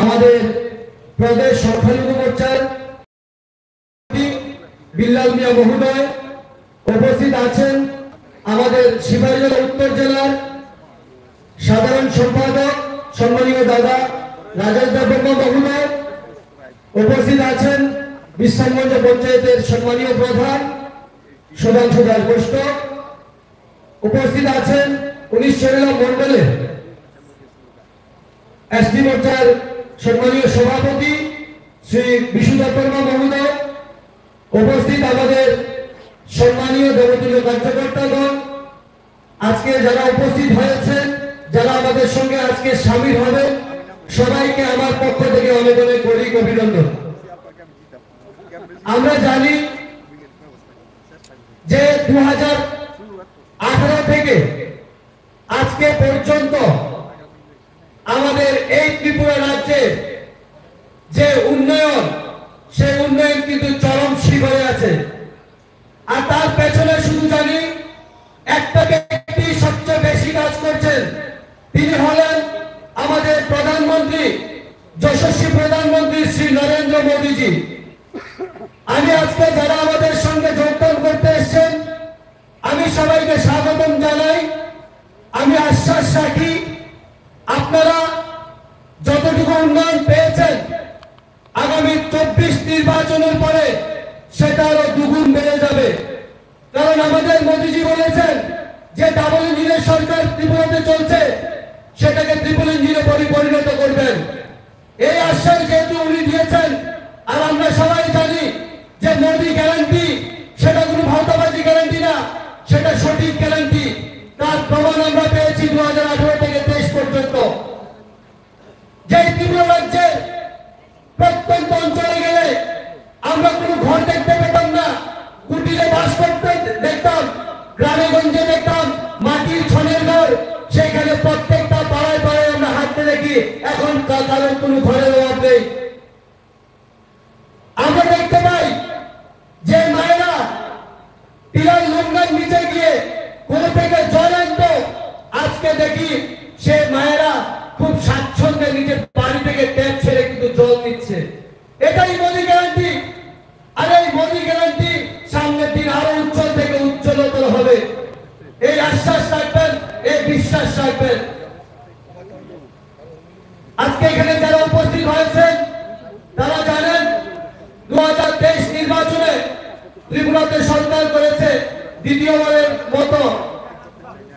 আমাদের প্রদেশ সংখ্যালঘু মোর্চার বিল্লাল মিয়া মহোদয়, উপস্থিত আছেন আমাদের সিপাহীজলা উত্তর জেলার সাধারণ সম্পাদক সম্মানীয় দাদা রাজেশ দেববর্মা মহোদয়, উপস্থিত আছেন বিশ্রামগঞ্জ পঞ্চায়েতের সম্মানীয় প্রধান সুধাংশু দাস ঘোষ্ট, উপস্থিত আছেন 19 মন্ডলের এসটি মোর্চার সম্মানীয় সভাপতি শ্রী বিশু দেববর্মা মহোদয়, উপস্থিত আমাদের সম্মানীয় দেবতুল্য কার্যকর্তাগণ, আজকে যারা উপস্থিত হয়েছেন, যারা আমাদের সঙ্গে আজকে শামিল হবে, সবাইকে আমার পক্ষ থেকে অনেক অনেক অভিনন্দন। আমরা জানি যে 2018 থেকে আজকে পর্যন্ত আমাদের এই ত্রিপুরা রাজ্যে যে উন্নয়ন, সেই উন্নয়ন কিন্তু চরম শিখরে আছে। আর তার পেছনে শুধু জানি একটা ব্যক্তি সবচেয়ে বেশি কাজ করছেন, তিনি হলেন আমাদের প্রধানমন্ত্রী, যশস্বী প্রধানমন্ত্রী শ্রী নরেন্দ্র মোদীজি। আমি আজকে যারা আমাদের সঙ্গে যোগদান করতে এসেছেন, আমি সবাইকে স্বাগতম জানাই। আমি আশ্বাস রাখি, আপনারা যতটুকু উন্নয়ন পেয়েছেন, আগামী 24 নির্বাচনের পরে সেটা আরো দুগুণ বেড়ে যাবে। কারণ আমাদের মোদীজি বলেছেন যে ডাবল ইঞ্জিনের সরকার ত্রিপুরাতে চলছে, সেটাকে ট্রিপল ইঞ্জিনে পরিণত করবেন। এই আশ্বাস যেহেতু উনি দিয়েছেন, আর আমরা সবাই জানি যে মোদী গ্যারান্টি সেটা কোনো ভাওতাবাজি গ্যারান্টি না, সেটা সঠিক গ্যারান্টি। তার প্রমাণ আমরা পেয়েছি 2018 থেকে 23 পর্যন্ত। যে ত্রিপুরা রাজ্যে প্রত্যন্ত অঞ্চলে গেলে আমরা কোনো ঘর দেখতে পেতাম না, কুটিরে বাস করতে দেখতাম, গ্রামে গঞ্জে দেখতাম মাটির ছনের ঘর, সেখানে প্রত্যেকটা পাড়ায় পাড়ায় আমরা হাঁটতে দেখি। এখন কারোর কোনো ঘরের অভাব নেই। আমরা দেখতে পাই যে মায়েরা টিলার লঙ্গার নিচে গিয়ে কোথা থেকে জল আনতো, আজকে দেখি সে মায়েরা খুব স্বাচ্ছন্দ্যে নিজের বাড়ি থেকে ট্যাপ ছেড়ে কিন্তু জল নিচ্ছে। এটাই মোদী গ্যারান্টি। আর এই মোদী গ্যারান্টি সামনের দিন আরো উজ্জ্বল থেকে উজ্জ্বলতর হবে। এই আশ্বাস রাখবেন, এই বিশ্বাস রাখবেন। আজকে এখানে যারা উপস্থিত হয়েছেন তারা জানেন 2023 নির্বাচনে ত্রিপুরাতে সরকার করেছে দ্বিতীয়বারের মতো।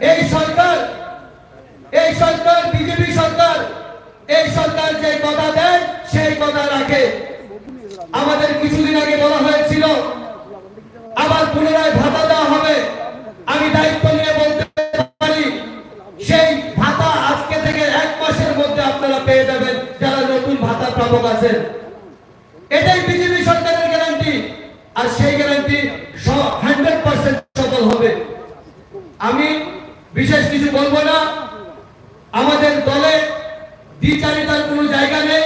এই সরকার বিজেপি সরকার, এই সরকার যে কথা দেয় সেই কথা রাখে। আমাদের কিছুদিন আগে বলা হয়েছিল আবার পুনরায় ভাতা দেওয়া হবে। আমি দায়িত্ব নিয়ে বলতে পারি, সেই ভাতা আজকে থেকে 1 মাসের মধ্যে আপনারা পেয়ে যাবেন যারা নতুন ভাতা প্রাপক আছেন। এটাই বিজেপি সরকারের গ্যারান্টি। আর সেই গ্যারান্টি 100% সফল হবে। আমি বিশেষ কিছু বলবো না। আমাদের দলে দ্বিচারিতার কোনো জায়গা নেই।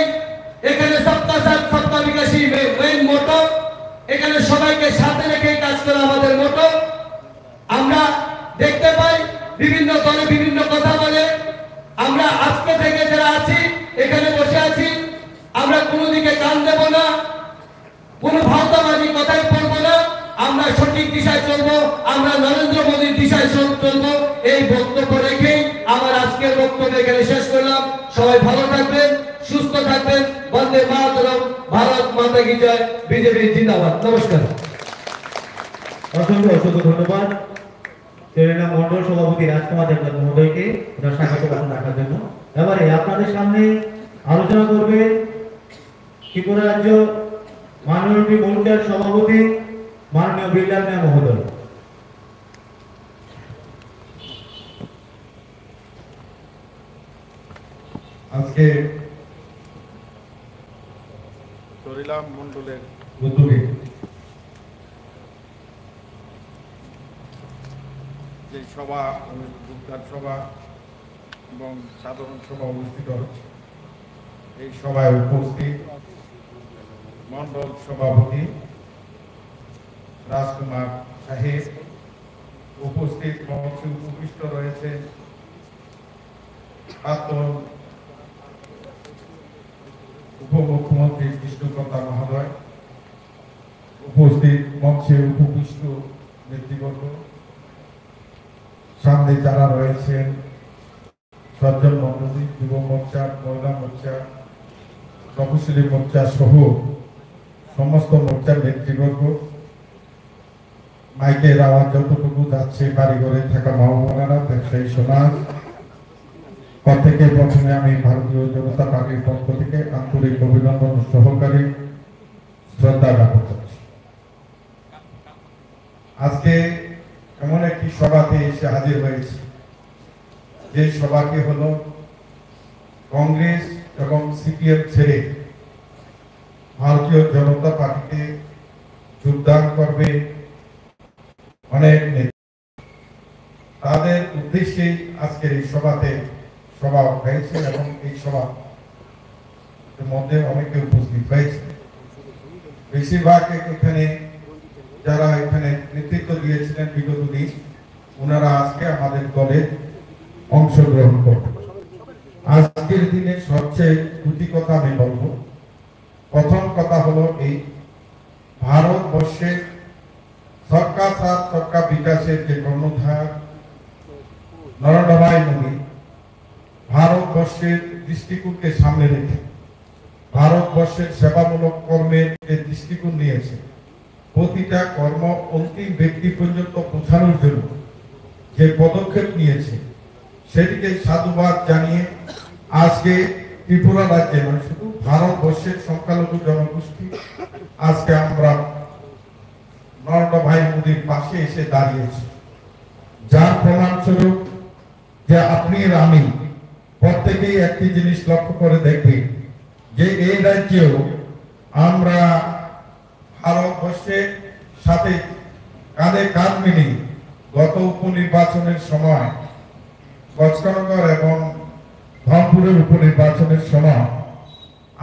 এখানে সবকা সাথ সবকা বিকাশই মেইন মোটো। এখানে সবাইকে সাথে রেখে কাজ করা আমাদের মোটো। আমরা দেখতে পাই বিভিন্ন দলে বিভিন্ন কথা বলে। আমরা আজকে থেকে যারা আছি, এখানে বসে আছি, আমরা কোনো দিকে কান দেব না, কোনো ভাওতাবাজি কথাই বলবো না। আমরা সঠিক দিশায় চলবো, আমরা নরেন্দ্র মোদীর দিশায় চলবো। এই বক্তব্য রেখেই আমার আজকের বক্তব্য এখানে শেষ করলাম। সবাই ভালো থাকবেন, সুস্থ থাকবেন। বন্দে মাতরম, ভারত মাতা কি জয়, বিজেপি জিন্দাবাদ। নমস্কার। অসংখ্য ধন্যবাদ সেরেনা মন্ডল সভাপতি রাজকুমার দেবনাথ মহোদয়কে ওনার স্বাগত ভাষণ রাখার জন্য। এবারে আপনাদের সামনে আলোচনা করবে ত্রিপুরা রাজ্য মাইনরিটি মোর্চার সভাপতি মাননীয় বিল্লাল মিয়া মহোদয়। আজকে চরিলাম মন্ডলের উদ্যোগে যে সভা, যোগদান সভা এবং সাধারণ সভা অনুষ্ঠিত হচ্ছে, এই সভায় উপস্থিত মন্ডল সভাপতি রাজকুমার সাহেব, উপস্থিত মঞ্চে উপবিষ্ট রয়েছে উপমুখ্যমন্ত্রী কৃষ্ণকর্তা মহোদয়, উপস্থিত মঞ্চে উপবিষ্ট নেতৃবর্গ, সামনে যারা রয়েছেন সজ্জন মন্ডলী, যুব মোর্চা, মহিলা মোর্চা, তপশিলি মোর্চা সহ সমস্ত মোর্চার নেতৃবর্গ, মাইকের আওয়াজ যতটুকু যাচ্ছে বাড়িঘরে থাকা মা বোনেরা, ব্যবসায়ী সমাজ, প্রত্যেকে প্রথমে আমি ভারতীয় জনতা পার্টির পক্ষ থেকে আন্তরিক অভিনন্দন সহকারে শ্রদ্ধা জ্ঞাপন করছি। আজকে এমন একটি সভাতে এসে হাজির হয়েছে, যে সভাটি হলো কংগ্রেস এবং সিপিএম ছেড়ে ভারতীয় জনতা পার্টিতে যোগদান করবে অনেক নেতা। তাদের উদ্দেশ্যে আজকের এই সভাতে সভা হয়েছে এবং এই সভা মধ্যে অনেকে উপস্থিত হয়েছে। বেশিরভাগ এখানে যারা এখানে নেতৃত্ব দিয়েছিলেন বিগত দিন, ওনারা আজকে আমাদের দলে অংশগ্রহণ করবে। আজকের দিনে সবচেয়ে দুটি কথা আমি বলবো। প্রথম কথা হলো এই ভারতবর্ষের সবকা সাথ সবকা বিকাশের যে কর্ণধার নরেন্দ্র ভাই মোদী ভারতবর্ষের দৃষ্টিকোণকে সামনে রেখে ভারতবর্ষের সেবামূলক কর্মের যে দৃষ্টিকোণ নিয়েছে, প্রতিটা কর্ম অন্তিম ব্যক্তি পর্যন্ত পৌঁছানোর জন্য যে পদক্ষেপ নিয়েছে, সেটিকে সাধুবাদ জানিয়ে আজকে ত্রিপুরা রাজ্যে নয়, শুধু ভারতবর্ষের সংখ্যালঘু জনগোষ্ঠী আজকে আমরা নরেন্দ্র ভাই মোদীর পাশে এসে দাঁড়িয়েছি। যার প্রমাণস্বরূপ যে আপনি আর আমি প্রত্যেকেই একটি জিনিস লক্ষ্য করে দেখি, যে এই রাজ্যেও আমরা ভারতবর্ষের সাথে কাঁধে কাঁধ মিলিয়ে গত উপনির্বাচনের সময় কচকনগর এবং ধনপুরের উপনির্বাচনের সময়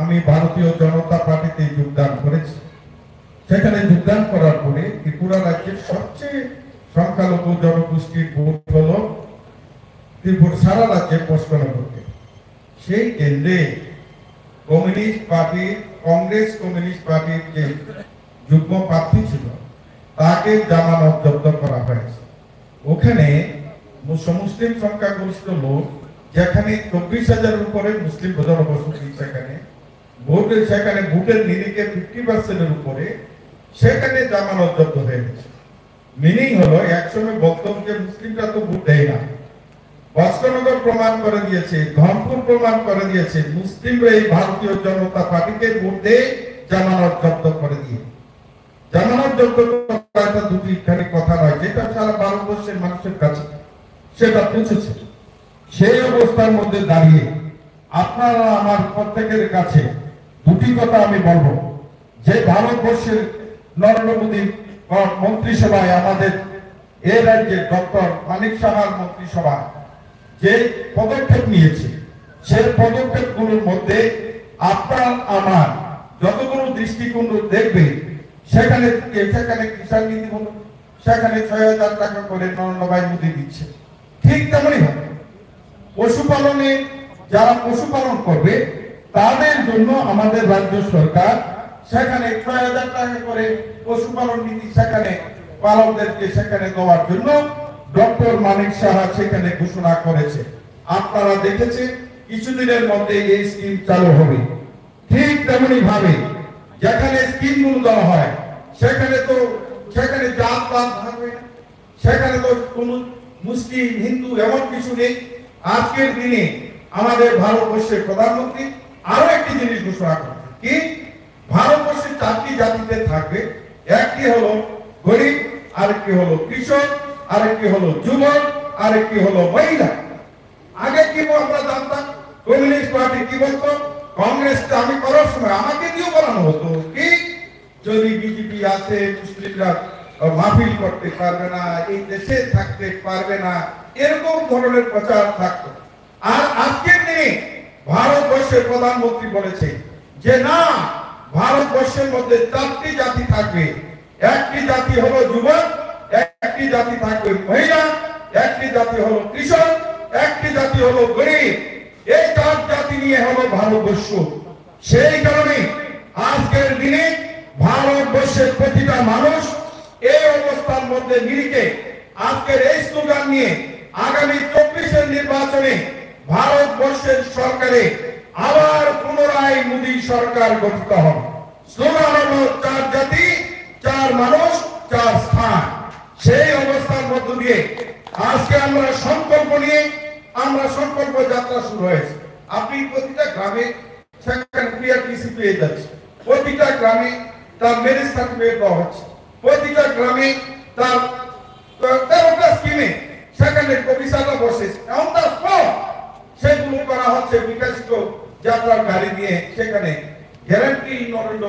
আমি ভারতীয় জনতা পার্টিতে যোগদান করেছি। সেখানে যোগদান করার পরে ত্রিপুরা রাজ্যের সবচেয়ে সংখ্যালঘু জনগোষ্ঠীর ভোট হল ত্রিপুরা সারা রাজ্যে কচকনগরকে। সেই কেন্দ্রে কমিউনিস্ট পার্টির কংগ্রেস কমিউনিস্ট পার্টির যে যুগ্ম প্রার্থী ছিল, তাকে জামানত জব্দ করা হয়েছে। ওখানে মুসলিম সংখ্যাগরিষ্ঠ লোক, যেখানে 24,000-এর উপরে মুসলিম জনবসতি, সেখানে ভোটের নিরিখে 50%-এর উপরে সেখানে জামানত জব্দ হয়ে গেছে। মিনিং হলো, একসময় বক্তব্য যে মুসলিমরা তো ভোট দেয় না, কচকনগর প্রমাণ করে দিয়েছে, ধনপুর প্রমাণ করে দিয়েছে, মুসলিমরা এই ভারতীয় জনতা পার্টিকে ভোট দিয়ে জামানত জব্দ করে দিয়ে। জামানত জব্দ করা দুটি এখানে কথা নয়, যেটা সারা ভারতবর্ষের মানুষের কাছে সেটা পৌঁছেছে। সেই অবস্থার মধ্যে দাঁড়িয়ে আপনারা আমার প্রত্যেকের কাছে দুটি কথা আমি বলবো, যে ভারতবর্ষের নরেন্দ্র মোদী মন্ত্রিসভায় আমাদের এ রাজ্যের ডক্টর মানিক সাহার মন্ত্রিসভা যে পদক্ষেপ নিয়েছে, সেই পদক্ষেপগুলোর মধ্যে আপনার আমার যতগুলো দৃষ্টিকোণ দেখবে, সেখানে কিষাণ নীতি হলো, সেখানে 6,000 টাকা করে নরেন্দ্র ভাই মোদী দিচ্ছে। ঠিক তেমনই হবে পশুপালনে, যারা পশুপালন করবে তাদের জন্য আমাদের রাজ্য সরকার সেখানে 6,000 টাকা করে পশুপালন নীতি সেখানে পালকদেরকে সেখানে দেওয়ার জন্য ডক্টর মানিক সাহা সেখানে ঘোষণা করেছে। আপনারা দেখেছেন কিছুদিনের মধ্যে এই স্কিম চালু হবে। ঠিক তেমনি ভাবে যেখানে স্কিমগুলো দেওয়া হয়, সেখানে জাত পাত থাকবে না, সেখানে তো কোন মুসলিম হিন্দু এমন কিছু নেই। আজকের দিনে আমাদের ভারতবর্ষের প্রধানমন্ত্রী আরো একটি জিনিস ঘোষণা করেছে, কি ভারতবর্ষের 4টি জাতিতে থাকবে। একটি হলো গরিব, আরেকটি হলো কৃষক, আরেকটি হলো যুবক, আরেকটি হলো মহিলা। আগে কি আমরা জানতাম, কমিউনিস্ট পার্টি কি বলতো, কংগ্রেস আমি করার সময় আমাকে দিয়েও বলানো হতো কি, যদি বিজেপি আছে মুসলিমরা মাহফিল করতে পারবে না, এই দেশে থাকতে পারবে না, এরকম ধরনের প্রচার থাকতো। আর আজকের দিনে ভারতবর্ষের প্রধানমন্ত্রী বলেছে যে না, ভারতবর্ষের মধ্যে 4টি জাতি থাকবে। একটি জাতি হলো যুবক, একটি জাতি থাকবে মহিলা, একটি জাতি হলো কৃষক, একটি জাতি হলো গরিব। এই 4 জাতি নিয়ে হলো ভারতবর্ষ। সেই কারণে আজকের দিনে ভারতবর্ষের প্রতিটা মানুষ এই অবস্থার মধ্যে নিরিখে আজকের এই স্লোগান নিয়ে আগামী 24-এর নির্বাচনে ভারতবর্ষের সরকারে আবার পুনরায় মোদী সরকার গঠিত হবে। স্লোগান হলো 4 জাতি 4 মানুষ 4 স্থান। সেই অবস্থার মধ্য দিয়ে আজকে আমরা সংকল্প নিয়ে সংকল্প যাত্রা শুরু হয়েছে। আপনি প্রতিটা গ্রামে সেখানে পিআরটিসি পেয়ে যাচ্ছে, প্রতিটা গ্রামে তার ম্যারেজ সার্টিফিকেট দেওয়া হচ্ছে, প্রতিটা গ্রামে তার 13টা স্কিমে সেখানে অফিসাররা বসে অন দ্য স্পট সেগুলো করা হচ্ছে। বিকাশিত যাত্রার গাড়ি নিয়ে সেখানে গ্যারান্টি নরেন্দ্র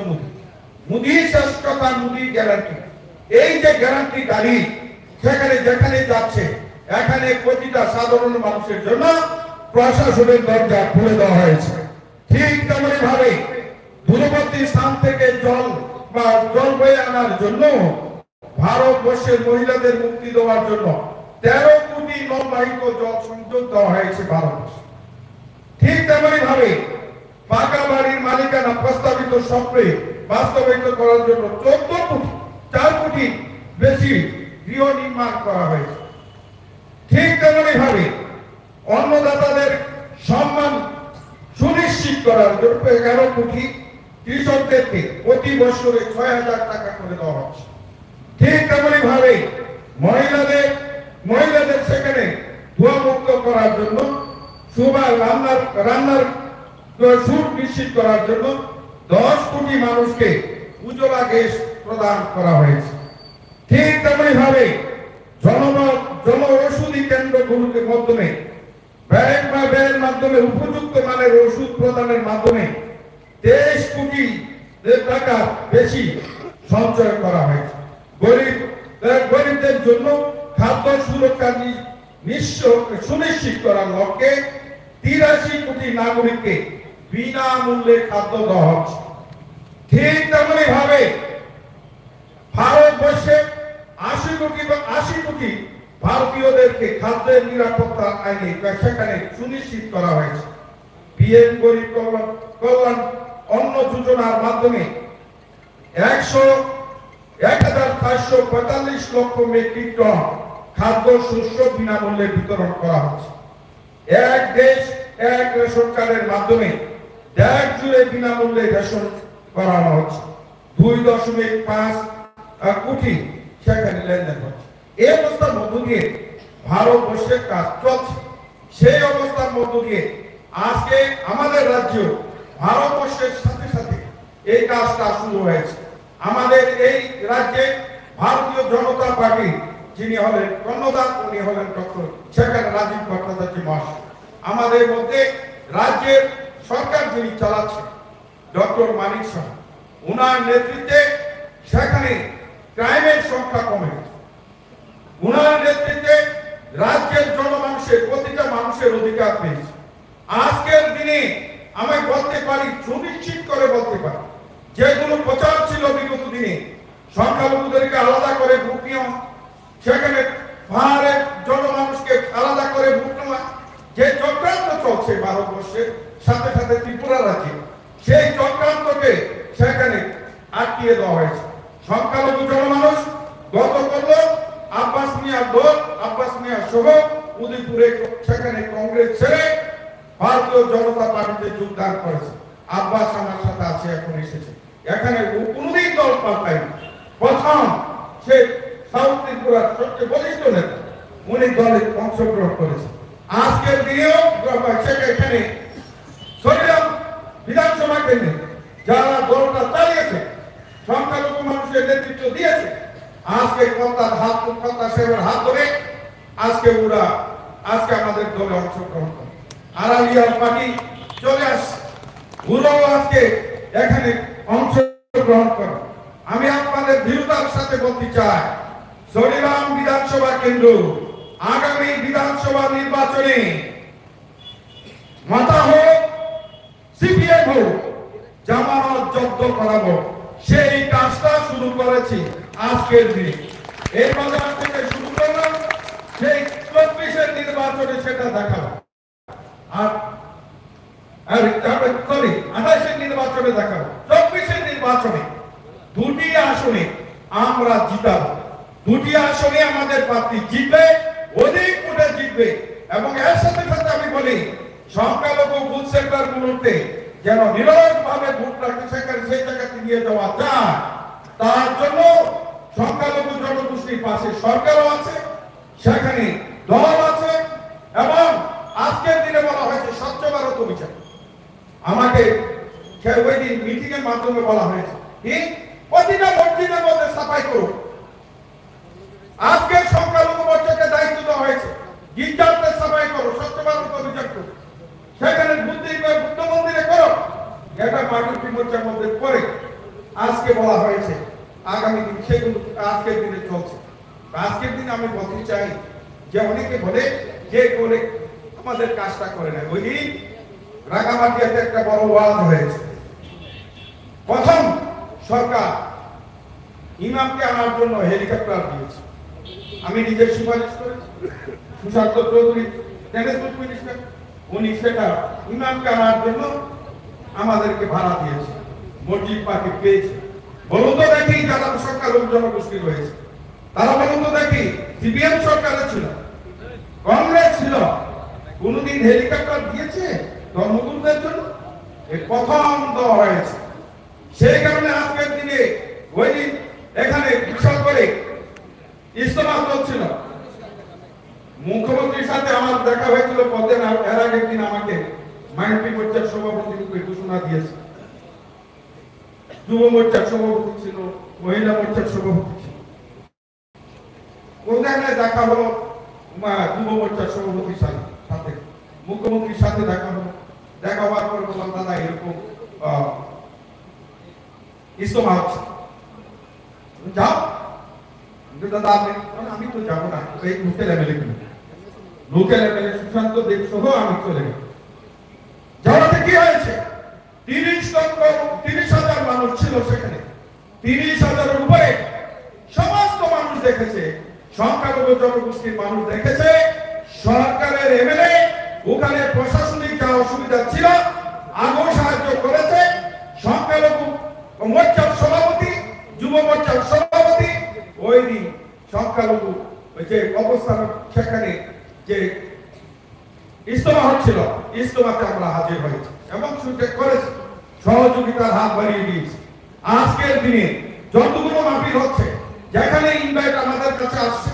মোদী শ্রেষ্ঠতা মোদী গ্যারান্টি। এই যে গ্যারান্টি গাড়ি সেখানে যেখানে যাচ্ছে এখানে প্রতিটা সাধারণ মানুষের জন্য প্রশাসনের দরজা খুলে দেওয়া হয়েছে। ঠিক তেমনি ভাবে দূরবর্তী স্থান থেকে জল বয়ে আনার জন্য ভারতবর্ষের মহিলাদের মুক্তি দেওয়ার জন্য 13 কোটি নলবাহিত জল সংযোগ দেওয়া হয়েছে ভারতবর্ষে। ঠিক তেমনি ভাবে পাকা বাড়ির মালিকানা প্রস্তাবিত স্বপ্নে বাস্তবায়িত করার জন্য 4 কোটি বেশি গৃহ নির্মাণ করা হয়েছে। ঠিক তেমনি ভাবে অন্নদাতাদের সম্মান সুনিশ্চিত করার জন্য 11 কোটি কৃষকদেরকে প্রতি বছরে 6,000 টাকা করে দেওয়া হচ্ছে। ঠিক তেমনি ভাবে মহিলাদের সেখানে ধোঁয়া মুক্ত করার জন্য রান্নার সুট নিশ্চিত করার জন্য 10 কোটি মানুষকে উজ্জ্বলা গ্যাস প্রদান করা হয়েছে। ঠিক তেমনি ভাবে জন ঔষধি কেন্দ্রগুলোকে মাধ্যমে ব্যয়ের মাধ্যমে উপযুক্ত মানের ওষুধ প্রদানের মাধ্যমে 23 কোটি টাকা বেশি সঞ্চয় করা হয়েছে। গরিবদের জন্য খাদ্য সুরক্ষা সুনিশ্চিত করার লক্ষ্যে 83 কোটি নাগরিককে বিনামূল্যে খাদ্য দেওয়া হচ্ছে। ঠিক তেমনি ভাবে ভারতবর্ষে 80 কোটি ভারতীয়দেরকে খাদ্যের নিরাপত্তা আইনে সেখানে সুনিশ্চিত করা হয়েছে। পিএম গরিব কল্যাণ অন্ন যোজনার মাধ্যমে 1,445 লক্ষ মেট্রিক টন খাদ্য শস্য বিনামূল্যে বিতরণ করা হচ্ছে। এক দেশ এক রেশন কার্ডের মাধ্যমে দেশ জুড়ে বিনামূল্যে রেশন করানো হচ্ছে। 2.5 কোটি সেখানে লেনদেন হচ্ছে। এই অবস্থার মধ্য দিয়ে ভারতবর্ষের কাজ চলছে। সেই অবস্থার মধ্য দিয়ে আজকে আমাদের রাজ্য ভারতবর্ষের সাথে সাথে এই কাজটা শুরু হয়েছে। আমাদের এই রাজ্যে ভারতীয় জনতা পার্টি যিনি হলেন কর্ণধার উনি হলেন ডক্টর সেখানে রাজীব ভট্টাচার্য মহাশয়। আমাদের মধ্যে রাজ্যের সরকার যিনি চালাচ্ছেন ডক্টর মানিক শাহ, উনার নেতৃত্বে সেখানে ক্রাইমের সংখ্যা কমে গেছে। উনার নেতৃত্বে রাজ্যের জনমানুষের প্রতিটা মানুষের অধিকার পেয়েছে। আজকের দিনে আমি বলতে পারি, সুনিশ্চিত করে বলতে পারি, যেগুলো প্রচার ছিল বিগত দিনে সংখ্যালঘুদেরকে আলাদা করে ভোট নেওয়া, সেখানে পাহাড়ের জনমানুষকে আলাদা করে ভোট নেওয়া, যে চক্রান্ত চলছে ভারতবর্ষের সাথে সাথে ত্রিপুরা রাজ্যে, সেই চক্রান্তকে সেখানে আটকিয়ে দেওয়া হয়েছে। সংখ্যালঘু জনমানুষ গত করল আব্বাস মিয়া সহ উদয়পুরে সেখানে কংগ্রেস ছেড়ে ভারতীয় জনতা পার্টিতে যোগদান করেছে। আব্বাস আমার সাথে আছে, এখন এসেছে। এখানে কোনদিন দল পাল্টায়নি। প্রথম সে সাউথ ত্রিপুরার সবচেয়ে বলিষ্ঠ নেতা, উনি দলে অংশগ্রহণ করেছে। আজকের দিনেও এখানে সরিরাম বিধানসভা কেন্দ্রে যারা দলটা চালিয়েছে, সংখ্যালঘু মানুষের নেতৃত্ব দিয়েছে, আজকে কর্তা সাহেবের হাত ধরে আজকে আমাদের দলে অংশগ্রহণ করে আড়ালিয়ার পার্টি চলে আসছে, ওরাও আজকে এখানে অংশগ্রহণ করে। আমি আপনাদের দৃঢ়তার সাথে বলতে চাই, সরিরাম বিধানসভা কেন্দ্র আগামী বিধানসভা নির্বাচনে মাতা হোক সিপিএম হোক জামানত জব্দ করাবো, সেই কাজটা শুরু করেছি আজকের দিনে। এই বাজার থেকে শুরু করলাম, সেই 24-এর নির্বাচনে সেটা দেখাবো। আর 28-এর নির্বাচন নির্বাচনে দেখাবো, 24-এর নির্বাচনে দুটি আসনে আমরা জিতাবো। দুটি আসনে আমাদের প্রার্থী জিতবে, অধিক ভোটে জিতবে। এবং এর সাথে সাথে আমি বলি, সংখ্যালঘু বুথ সেন্টার গুলোতে যেন নিরলসভাবে ভোটটাকে সেখানে সেই জায়গাতে নিয়ে যাওয়া যায়, তার জন্য সংখ্যালঘু জনগোষ্ঠীর পাশে সরকারও আছে, সেখানে দল আছে। এবং আজকের দিনে বলা হয়েছে স্বচ্ছ ভারত অভিযান। আমাকে ওই দিন মিটিং এর মাধ্যমে বলা হয়েছে কি প্রতিটা মসজিদের মধ্যে সাফাই করুন। আজকে সংখ্যালঘু মোর্চাকে দায়িত্ব দেওয়া হয়েছে, গির্জাতে সাফাই করো, স্বচ্ছ ভারত অভিযান করো, সেখানে বুদ্ধ মন্দিরে করো। এটা মাইনরিটি মোর্চার মধ্যে পড়ে। আজকে বলা হয়েছে আগামী দিন সেগুলো আজকের দিনে চলছে। আজকের দিনে আমি বলতে চাই যে অনেকে বলে যে করে আমাদের কাজটা করে না। ওই দিন রাঙামাটিয়াতে একটা বড় ওয়াজ হয়েছে। প্রথম সরকার ইমামকে আনার জন্য হেলিকপ্টার দিয়েছে। আমি নিজে সুপারিশ করেছি, সুশান্ত চৌধুরী ট্রান্সপোর্ট মিনিস্টার, উনি সেটা ইমামকে আনার জন্য আমাদেরকে ভাড়া দিয়েছে, মসজিদ পার্টি পেয়েছে। বলুন তো দেখি যারা সংখ্যালঘু জনগোষ্ঠী রয়েছে তারা বলুন তো দেখি, সিপিএম সরকারে ছিল, কংগ্রেস ছিল, কোনদিন হেলিকপ্টার দিয়েছে ধর্মগুরুদের জন্য? এই প্রথম দেওয়া হয়েছে। সেই কারণে আজকের দিনে ওই দিন এখানে বিশাল করে ইজতেমা চলছিল। মুখ্যমন্ত্রীর সাথে আমার দেখা হয়েছিল পদ্মের, এর আগের দিন আমাকে মাইনরিটি মোর্চার সভাপতি রূপে ঘোষণা দিয়েছে। যুব মোর্চার সভাপতি ছিল, মহিলা মোর্চার সভাপতি ছিল। কোথায় দেখা হলো যুব মোর্চার সভাপতির সাথে, মুখ্যমন্ত্রীর সাথে দেখা হলো। দেখা হওয়ার পর বললাম দাদা এরকম ইজতেমা হচ্ছে, যাও। দাদা আমি তো যাবো না, এই লোকেল এমএলএ সুশান্ত দেব সহ আমি চলে গেলাম। যাওয়াতে কি হয়েছে, 30,000 মানুষ ছিল সেখানে। 30,000-এর উপরে সমস্ত মানুষ দেখেছে, সংখ্যালঘু জনগোষ্ঠীর মানুষ দেখেছে। সরকারের এমএলএ ওখানে প্রশাসনিক যা অসুবিধা ছিল আগেও সাহায্য করেছে। সংখ্যালঘু মোর্চার সভাপতি, যুব মোর্চার সভাপতি ওই দিন সংখ্যালঘু যে অবস্থান সেখানে যে ইজতেমা হচ্ছিল, ইজতেমাতে আমরা হাজির হয়েছি এবং করেছি, সহযোগিতার হাত বাড়িয়ে দিয়েছি। আজকের দিনে যতগুলো মাহফিল হচ্ছে, যেখানে ইনভাইট আমাদের কাছে আসছে,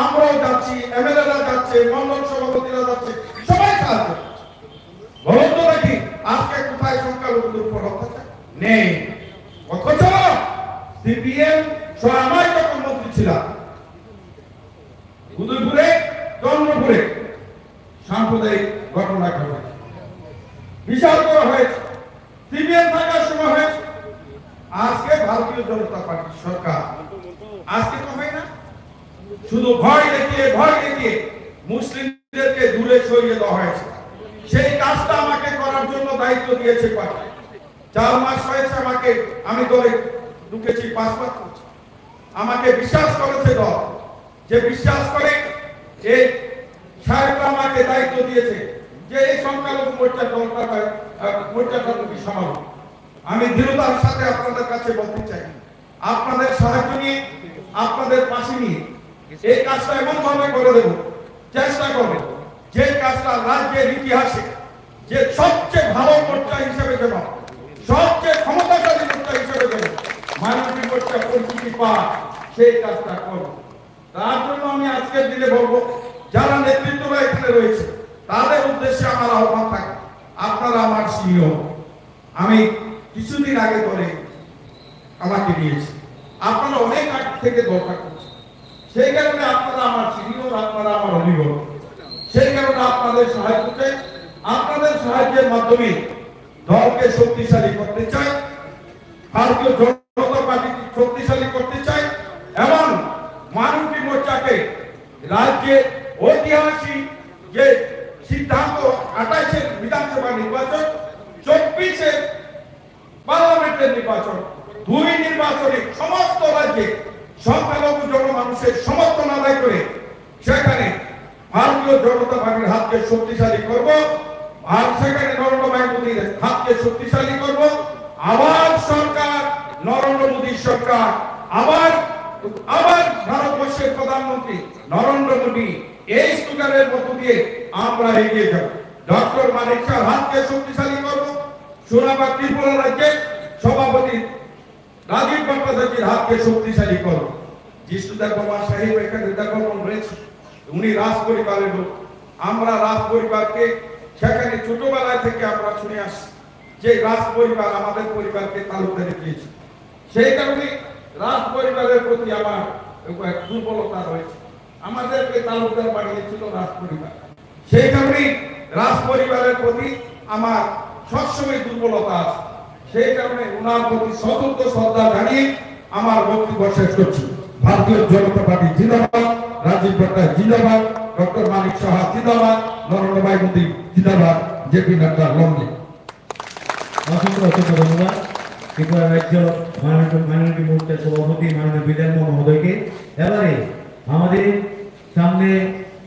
আমরাও যাচ্ছি, এমএলএরা যাচ্ছে, মন্ডল সভাপতিরা যাচ্ছে, সবাই সাহায্য করছে। বলুন তো দেখি আজকে কোথায় সংখ্যালঘুদের উপর অত্যাচার নেই? অথচ সিপিএম আমার যখন মন্ত্রী ছিলাম উদয়পুরে, চন্দ্রপুরে সাম্প্রদায়িক ঘটনা ঘটে বিশাল করা হয়েছে, সিপিএম থাকার সময় হয়েছে। আজকে ভারতীয় জনতা পার্টির সরকার, আজকে তো হয় না, শুধু ভয় দেখিয়ে মুসলিমদেরকে দূরে সরিয়ে দেওয়া হয়েছে। সেই কাজটা আমাকে করার জন্য দায়িত্ব দিয়েছে পার্টি। 4 মাস হয়েছে আমাকে, আমি দলে ঢুকেছি, 5 মাস করছি। আমাকে বিশ্বাস করেছে দল, যে বিশ্বাস করে এই সাহেব আমাকে দায়িত্ব দিয়েছে যে এই সংখ্যালঘু মোর্চাটা তুমি সামাল। আমি দৃঢ়তার সাথে আপনাদের কাছে বলতে চাই, আপনাদের সাহায্য নিয়ে, আপনাদের পাশে নিয়ে এই কাজটা এমন ভাবে করে দেব, চেষ্টা করবেন যে কাজটা রাজ্যের ইতিহাসে যে সবচেয়ে ভালো মোর্চা হিসেবে যেন, সবচেয়ে ক্ষমতাশালী মোর্চা হিসেবে যেন মাইনরিটি মোর্চা পরিচিতি পায়, সেই কাজটা করব। তার জন্য আমি আজকের দিনে বলবো, যারা নেতৃত্বরা এখানে রয়েছে তাদের উদ্দেশ্যে আমার আহ্বান থাকে, আপনারা আমার সিনিয়র। আমি কিছুদিন আগে ধরে আমাকে নিয়েছি, আপনারা অনেক আগে থেকে দরকার করছেন, সেই কারণে আপনারা আমার সিনিয়র, আপনারা আমার অভিভাবক। সেই কারণে আপনাদের সাহায্য চাই, আপনাদের সাহায্যের মাধ্যমে দলকে শক্তিশালী করতে চাই, ভারতীয় জনতা পার্টিকে শক্তিশালী করতে চাই এবং মাইনরিটি মোর্চাকে রাজ্যের ঐতিহাসিক যে সিদ্ধান্ত 28-এর বিধানসভা নির্বাচন, 24-এর পার্লামেন্টের নির্বাচন, 2 নির্বাচনে সমস্ত রাজ্যে সংখ্যালঘু জনমানুষের সমর্থন আদায় করে সেখানে ভারতীয় জনতা পার্টির হাতকে শক্তিশালী করব, আর সেখানে নরেন্দ্র ভাই মোদীর হাতকে শক্তিশালী করব। আমরা আবার আবার ভারতবর্ষের প্রধানমন্ত্রী নরেন্দ্র মোদী এই স্লোগানের মধ্য দিয়ে আমরা এগিয়ে যাব। ডক্টর মানিক শাহর হাতকে শক্তিশালী করব। সোনাবাগ ত্রিপুরা রাজ্যের সভাপতি রাজীব ভট্টাচার্যের হাতকে শক্তিশালী করব। জিষ্ণুদেব বর্মা সাহেব এখানে দেখুন রয়েছে, উনি রাজ পরিবারের লোক। আমরা রাজ পরিবারকে সেখানে ছোটবেলায় থেকে আমরা শুনে আসছি যে রাজ পরিবার আমাদের পরিবারকে তালুকদারি দিয়েছে। সেই কারণে রাজ পরিবারের প্রতি আমার দুর্বলতা রয়েছে। আমাদেরকে তালুকদার বানিয়েছিল রাজ পরিবার, সেই কারণে রাজ পরিবারের প্রতি আমার সবসময় দুর্বলতা আছে। সেই কারণে ওনার প্রতি সতর্ক শ্রদ্ধা জানিয়ে আমার বক্তব্য শেষ করছি। ভারতীয় জনতা পার্টি জিন্দাবাদ, রাজীব ভট্টাচার্য জিন্দাবাদ, ডক্টর মানিক সাহা জিন্দাবাদ, নরেন্দ্র ভাই মোদী জিন্দাবাদ, জেপি নাড্ডা লঙ্গে। অসংখ্য অসংখ্য ধন্যবাদ ত্রিপুরা রাজ্য মাইনরিটি মোর্চার সভাপতি মাননীয় বিধান মহোদয়কে। এবারে আমাদের সামনে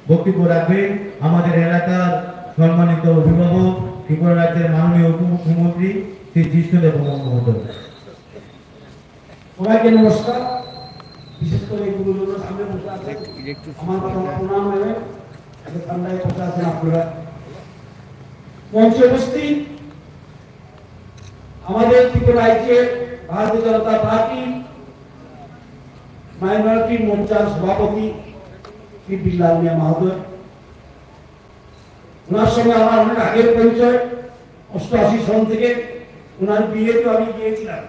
বক্তব্য রাখবেন আমাদের এলাকার সম্মানিত অভিভাবক ত্রিপুরা রাজ্যের মাননীয় উপমুখ্যমন্ত্রী শ্রী জিষ্ণুদেব বর্মা মহোদয়। সবাইকে নমস্কার। বিশেষ করে গুরুজনের সামনে বসে আছে আমার কথা প্রণাম নেবেন। এত ঠান্ডায় বসে আছেন আপনারা। মঞ্চে উপস্থিত আমাদের ত্রিপুরা রাজ্যের ভারতীয় জনতা পার্টি মাইনরিটি মোর্চার সভাপতি শ্রী বিল্লাল মিয়া মহোদয়, ওনার সঙ্গে আমার অনেক আগের পরিচয়। 88 সন থেকে ওনার বিয়েতে আমি গিয়েছিলাম।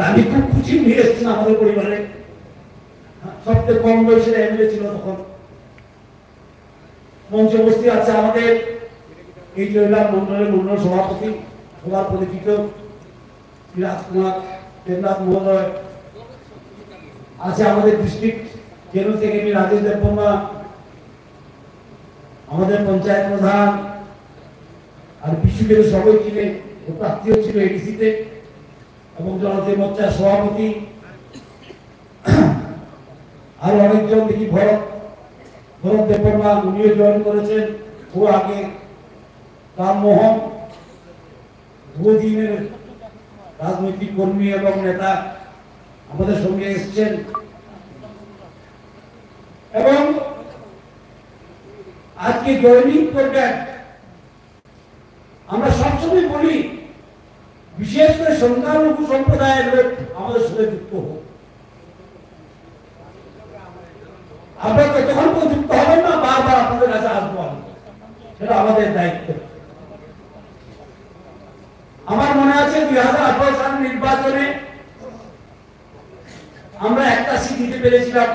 আমি খুব খুশি নিয়ে এসেছিলাম আমাদের পরিবারে। সবচেয়ে কম বয়সের এমএলএ ছিল তখন। মঞ্চে উপস্থিত আছে আমাদের এই জেলা মন্ডলের মন্ডল সভাপতি সবার পরিচিত রাজকুমার দেবনাথ মহোদয়, আছে আমাদের district general secretary Rajesh Debbarma, আমাদের পঞ্চায়েত প্রধান আর বিশ্ববিদ্যালয়ের সবাই ছিলেন, প্রার্থীও ছিল এডিসিতে, এবং জনতা মোর্চার সভাপতি আরো অনেকজন দেখি ভরত দেববর্মা, উনিও জয়েন করেছেন ও আগে। রামমোহন বহুদিনের রাজনৈতিক কর্মী এবং নেতা আমাদের সঙ্গে এসেছেন। এবং আজকে জয়নিং করবেন। আমরা সবসময় বলি বিশেষ করে সংখ্যালঘু সম্প্রদায়ের লোক আমাদের সঙ্গে যুক্ত হোক। আমরা যতক্ষণ যুক্ত হবেন না বারবার আপনাদের কাছে আসবো, সেটা আমাদের দায়িত্ব। আমার মনে আছে 2018 সালের নির্বাচনে আমরা একটা সিট দিতে পেরেছিলাম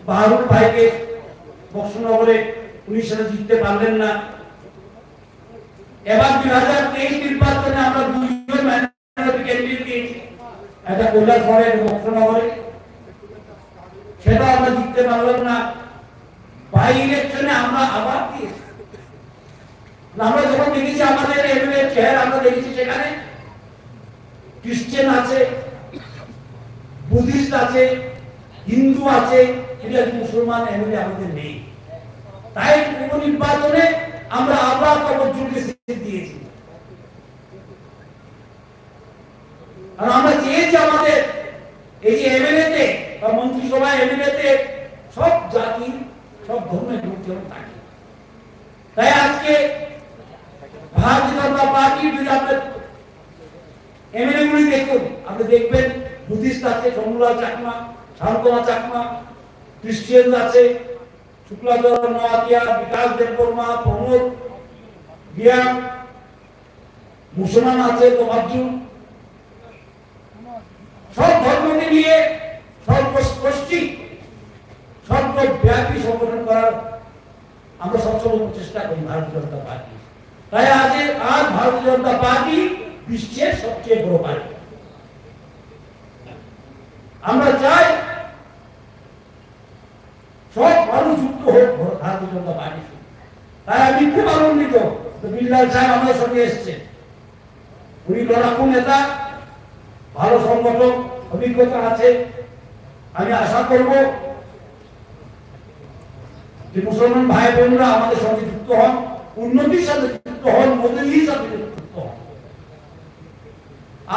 বাহাদুর ভাইকে বক্সনগরে, উনি সেটা জিততে পারলেন না। এবার 2023 নির্বাচনে আমরা 2জন মাইনরিটি ক্যান্ডিডেট দিয়েছি, একটা কৈলাসহরে একটা বক্সনগরে, সেটা আমরা জিততে পারলাম না। বাই ইলেকশনে আমরা আবার দিয়েছি। আমরা যখন দেখেছি আমাদের এমএলএ চেহারা, আমরা দেখেছি সেখানে খ্রিস্টান আছে, বুদ্ধিস্ট আছে, হিন্দু আছে, কিন্তু মুসলমান এমএলএ আমাদের নেই। তাই উপনির্বাচনে আমরা আবার কবরজুলকে সিট দিয়েছি। আর আমরা চেয়েছি আমাদের এই যে এমএলএতে বা মন্ত্রিসভা এমএলএতে সব জাতি সব ধর্মের লোকজন থাকে। তাই আজকে ভারতীয় জনতা পার্টি যদি আপনার এমএলএ গুলি দেখুন, আপনি দেখবেন বুদ্ধিস্ট আছে, সমুলাল চাকমা, শান্তনা চাকমা, খ্রিস্টিয়ান আছে, শুক্লাচরণ নোয়াতিয়া, বিকাশ দেববর্মা, প্রমোদ বিয়া, মুসলমান আছে তোমাজ্জু, সব ধর্মকে নিয়ে সর্বস্পষ্টি সর্বব্যাপী সংগঠন করার আমরা সবসময় চেষ্টা করি ভারতীয় জনতা পার্টি। তাই আজ ভারতীয় জনতা পার্টি বিশ্বের সবচেয়ে বড় পার্টি। আমরা চাই সব মানুষ যুক্ত হোক ভারতীয় জনতা পার্টি। তাই আমি খুব আনন্দিত বিল্লাল সাহেব আমাদের সঙ্গে এসছেন। উনি লড়াকু নেতা, ভালো সংগঠক, অভিজ্ঞতা আছে। আমি আশা করব যে মুসলমান ভাই বোনরা আমাদের সঙ্গে যুক্ত হন, উন্নতির সাথে যুক্ত হন, মোদীর সাথে যুক্ত হন।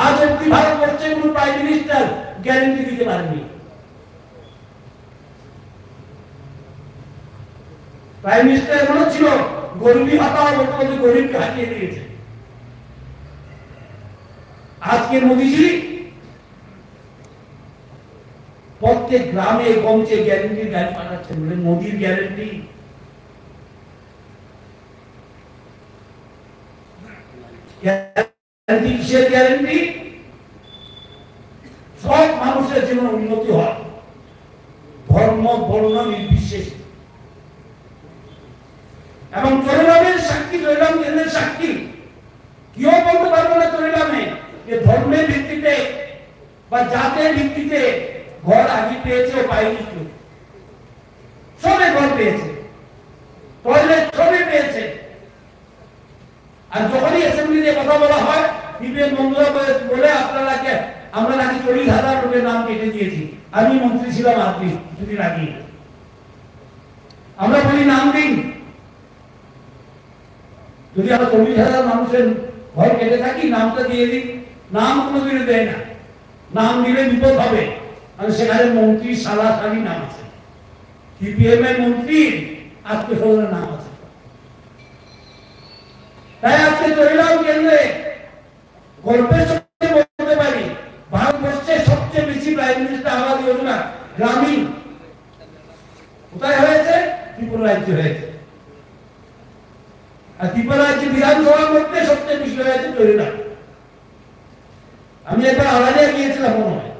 আজ অব্দি ভারত করছে কোনো প্রাইম মিনিস্টার গ্যারান্টি দিতে পারেনি। প্রাইম মিনিস্টার মনে ছিল গরিবী ভাতা বর্তমানে গরিবকে হারিয়ে দিয়েছে। আজকে মোদীজি প্রত্যেক গ্রামে গঞ্জে গ্যারেন্টির গাড়ি পাঠাচ্ছেন, বলে মোদীর গ্যারেন্টি। কিসের গ্যারেন্টি? সব মানুষের জীবন উন্নতি হয়, ধর্ম বর্ণ নির্বিশেষে। এবং চরিলামের সাক্ষী, চরিলাম কেন্দ্রের সাক্ষী, কেউ বলতে পারবো না চরিলামে যে ধর্মের ভিত্তিতে বা জাতের ভিত্তিতে ঘর আগে পেয়েছে ও পায়নি। সবে ঘর পেয়েছে, টয়লেট সবে পেয়েছে। আর যখনই অ্যাসেম্বলিতে কথা বলা হয়, বিপিএন বন্ধুরা বলে আপনারা আমরা নাকি 40,000 লোকের নাম কেটে দিয়েছি। আমি মন্ত্রী ছিলাম আপনি কিছুদিন আগে, আমরা বলি নাম দিন। যদি আমরা 40,000 মানুষের ঘর কেটে থাকি, নামটা দিয়ে দিই। নাম কোনোদিনও দেয় না, নাম দিলে বিপদ হবে। মানে সেখানে মন্ত্রী সালা সালি নাম আছে, সিপিএম এর মন্ত্রীর আত্মীয়-স্বজনের নাম আছে। তাই আজকে চরিলাম কেন্দ্রে গল্পের সঙ্গে বলতে পারি, ভারতবর্ষের সবচেয়ে বেশি প্রাইম মিনিস্টার আবাস যোজনা গ্রামীণ কোথায় হয়েছে? ত্রিপুরা রাজ্যে হয়েছে। আর ত্রিপুরা রাজ্য বিধানসভার মধ্যে সবচেয়ে বেশি হয়েছে চরিলাম। আমি একবার আলাদা গিয়েছিলাম, মনে হয়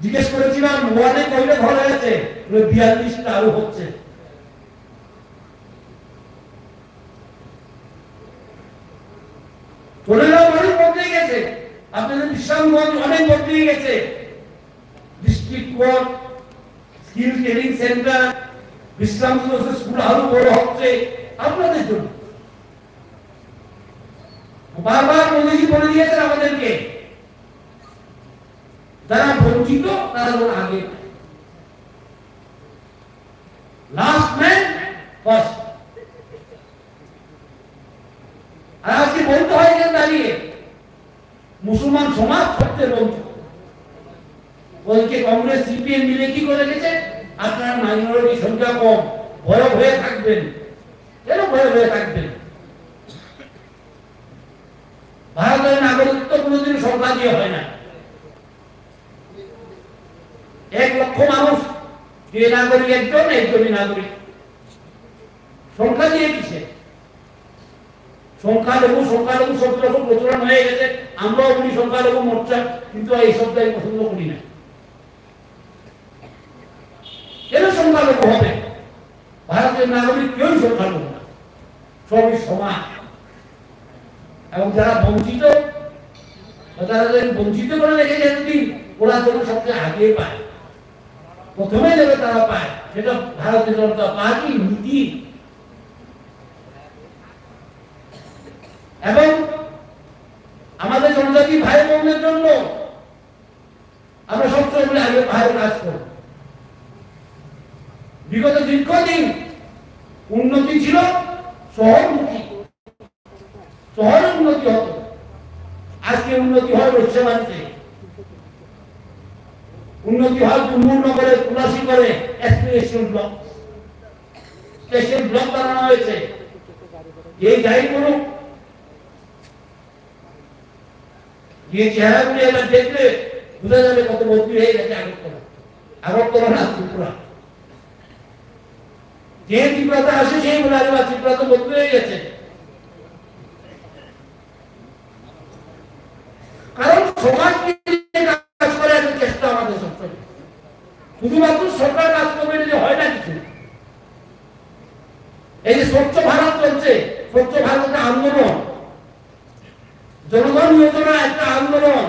জিজ্ঞেস করেছিলাম ওয়ার্ডে কয়টা ঘর হয়েছে, 42টা আরো হচ্ছে। চরিলাম অনেক বদলে গেছে, আপনাদের বিশ্রামগঞ্জ অনেক বদলে গেছে। District court, skill training centre, Bishramganj school আরো বড় হচ্ছে আপনাদের জন্য। বারবার মোদীজি বলে দিয়েছেন আমাদেরকে, যারা বঞ্চিত তারা যেন আগে, লাস্ট ম্যান ফার্স্ট। আর আজকে বলতে হয় যে দাঁড়িয়ে মুসলমান সমাজ সবচেয়ে বঞ্চিত। বলছে কংগ্রেস সিপিএম মিলে কি করে গেছে, আপনারা মাইনরিটি সংখ্যা কম, ভয় হয়ে থাকবেন। কেন ভয় হয়ে থাকবেন? ভারতের নাগরিকত্ব কোনোদিন সংখ্যা দিয়ে হয় না। 1 লক্ষ মানুষ, যে নাগরিক একজনই নাগরিক। সংখ্যা দিয়ে কিসে? সংখ্যালঘু শব্দ খুব প্রচলন হয়ে গেছে, আমরাও বলি সংখ্যালঘু মোর্চা, কিন্তু এই শব্দ আমি পছন্দ করি না। কেন সংখ্যালঘু হবে? ভারতের নাগরিক কেউ সংখ্যালঘু না, সবই সমান। এবং যারা বঞ্চিত, তারা বঞ্চিত করে রেখে যেদিন ওরা যেন সবচেয়ে আগে পায়, প্রথমে যেন তারা পায়, সেটা ভারতীয় জনতা পার্টি নীতি। এবং আমাদের জনজাতি ভাই বোনদের জন্য আমরা সবসময় বলে আগে ভাইয়ের কাজ করব। বিগত দীর্ঘদিন উন্নতি ছিল শহরমুখী, শহরের উন্নতি হতো। আজকে উন্নতি হয় রসবাড়িতে, উন্নতি হয় কুমুরনগরে, তুলাসী করে এক্সপ্রেশন ব্লক, স্পেশাল ব্লক বানানো হয়েছে। এই যাই করুক, যে চেহারাগুলি এবার দেখলে বোঝা যাবে কত বদলি হয়ে গেছে আগরতলা। আগরতলা না, ত্রিপুরা। যে ত্রিপুরাতে আসে সেই বলে আরে ত্রিপুরা তো বদলি হয়ে গেছে। কারণ সমাজকে কাজ করে একটা চেষ্টা আমাদের সবসময়, শুধুমাত্র সরকার কাজ করবে যদি হয় না কিছু। এই যে স্বচ্ছ ভারত চলছে, স্বচ্ছ ভারত একটা আন্দোলন, জনগণ যোজনা একটা আন্দোলন,